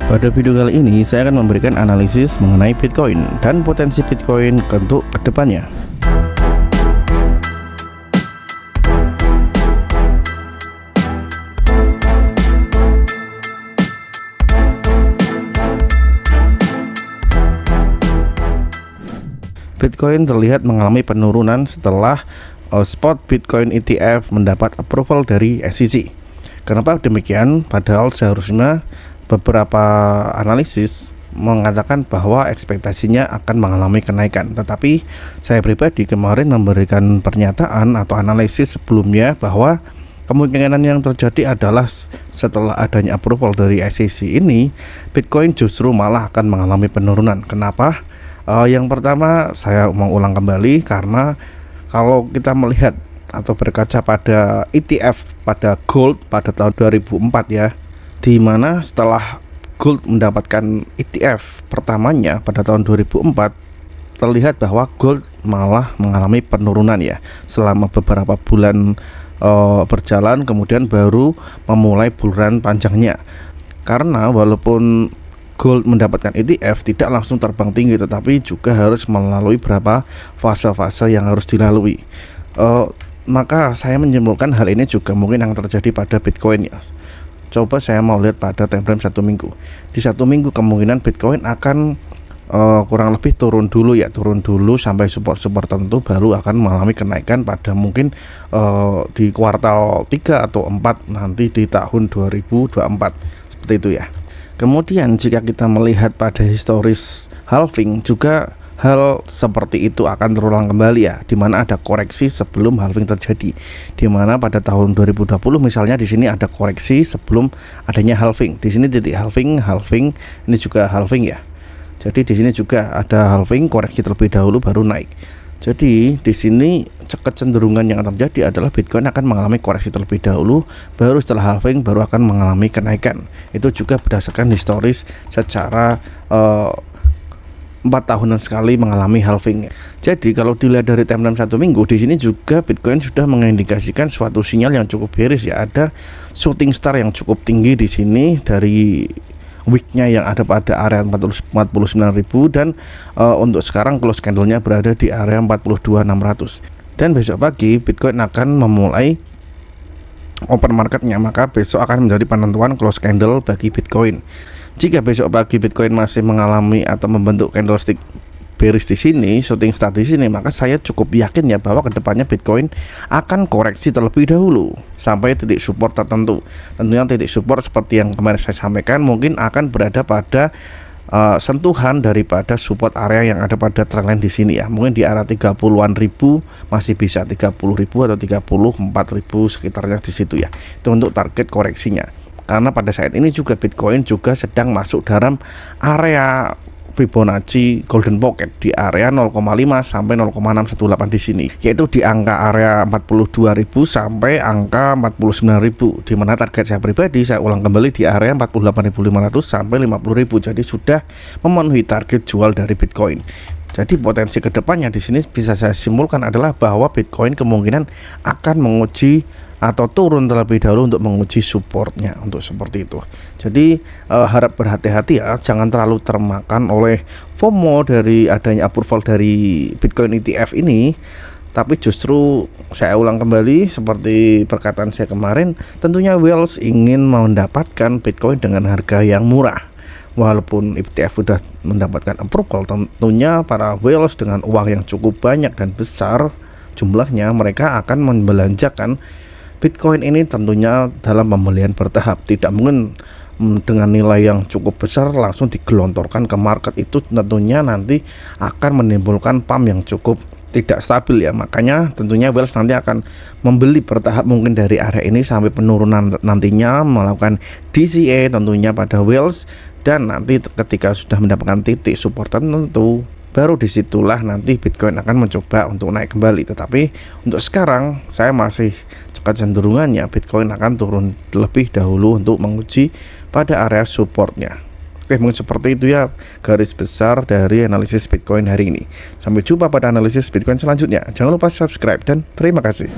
Pada video kali ini saya akan memberikan analisis mengenai Bitcoin dan potensi Bitcoin untuk kedepannya. Bitcoin terlihat mengalami penurunan setelah spot Bitcoin ETF mendapat approval dari SEC. Kenapa demikian? Padahal seharusnya beberapa analisis mengatakan bahwa ekspektasinya akan mengalami kenaikan, tetapi saya pribadi kemarin memberikan pernyataan atau analisis sebelumnya bahwa kemungkinan yang terjadi adalah setelah adanya approval dari SEC ini, Bitcoin justru malah akan mengalami penurunan. Kenapa? Yang pertama, saya mau ulang kembali karena kalau kita melihat atau berkaca pada ETF pada gold pada tahun 2004 ya, di mana setelah gold mendapatkan ETF pertamanya pada tahun 2004, terlihat bahwa gold malah mengalami penurunan ya selama beberapa bulan berjalan, kemudian baru memulai bulan panjangnya. Karena walaupun gold mendapatkan ETF tidak langsung terbang tinggi, tetapi juga harus melalui beberapa fase-fase yang harus dilalui. Maka saya menyimpulkan hal ini juga mungkin yang terjadi pada Bitcoin ya. Coba saya mau lihat pada time frame 1 minggu. Di 1 minggu kemungkinan Bitcoin akan kurang lebih turun dulu sampai support tertentu, baru akan mengalami kenaikan pada mungkin di kuartal 3 atau 4 nanti di tahun 2024 seperti itu ya. Kemudian jika kita melihat pada historis halving juga hal seperti itu akan terulang kembali ya, dimana ada koreksi sebelum halving terjadi, dimana pada tahun 2020 misalnya di sini ada koreksi sebelum adanya halving. Di sini titik halving, ini juga halving ya. Jadi di sini juga ada halving, koreksi terlebih dahulu baru naik. Jadi di sini kecenderungan yang terjadi adalah Bitcoin akan mengalami koreksi terlebih dahulu, baru setelah halving baru akan mengalami kenaikan. Itu juga berdasarkan historis secara 4 tahunan sekali mengalami halving. Jadi kalau dilihat dari timeline 1 minggu, di sini juga Bitcoin sudah mengindikasikan suatu sinyal yang cukup bearish ya. Ada shooting star yang cukup tinggi di sini dari weeknya yang ada pada area 49.000, dan untuk sekarang close candlenya berada di area 42.600. Dan besok pagi Bitcoin akan memulai open marketnya, maka besok akan menjadi penentuan close candle bagi Bitcoin. Jika besok pagi Bitcoin masih mengalami atau membentuk candlestick bearish di sini, shooting star di sini, maka saya cukup yakin ya bahwa kedepannya Bitcoin akan koreksi terlebih dahulu sampai titik support tertentu. Tentunya titik support seperti yang kemarin saya sampaikan mungkin akan berada pada sentuhan daripada support area yang ada pada trendline di sini ya. Mungkin di area 30-an ribu masih bisa, 30.000 atau 34.000 sekitarnya di situ ya. Itu untuk target koreksinya. Karena pada saat ini juga Bitcoin juga sedang masuk dalam area Fibonacci Golden Pocket di area 0,5 sampai 0,618 di sini, yaitu di angka area 42.000 sampai angka 49.000, di mana target saya pribadi saya ulang kembali di area 48.500 sampai 50.000. Jadi sudah memenuhi target jual dari Bitcoin. Jadi potensi kedepannya di sini bisa saya simpulkan adalah bahwa Bitcoin kemungkinan akan menguji atau turun terlebih dahulu untuk menguji supportnya, untuk seperti itu. Jadi harap berhati-hati ya, jangan terlalu termakan oleh FOMO dari adanya approval dari Bitcoin ETF ini. Tapi justru saya ulang kembali seperti perkataan saya kemarin, tentunya Whales ingin mendapatkan Bitcoin dengan harga yang murah. Walaupun ETF sudah mendapatkan approval, tentunya para whales dengan uang yang cukup banyak dan besar jumlahnya, mereka akan membelanjakan Bitcoin ini tentunya dalam pembelian bertahap. Tidak mungkin dengan nilai yang cukup besar langsung digelontorkan ke market. Itu tentunya nanti akan menimbulkan pump yang cukup tidak stabil ya. Makanya tentunya whales nanti akan membeli bertahap mungkin dari area ini sampai penurunan, nantinya melakukan DCA tentunya pada whales. Dan nanti ketika sudah mendapatkan titik support tertentu, baru disitulah nanti Bitcoin akan mencoba untuk naik kembali. Tetapi untuk sekarang saya masih kecenderungannya Bitcoin akan turun terlebih dahulu untuk menguji pada area supportnya. Oke, mungkin seperti itu ya garis besar dari analisis Bitcoin hari ini. Sampai jumpa pada analisis Bitcoin selanjutnya. Jangan lupa subscribe dan terima kasih.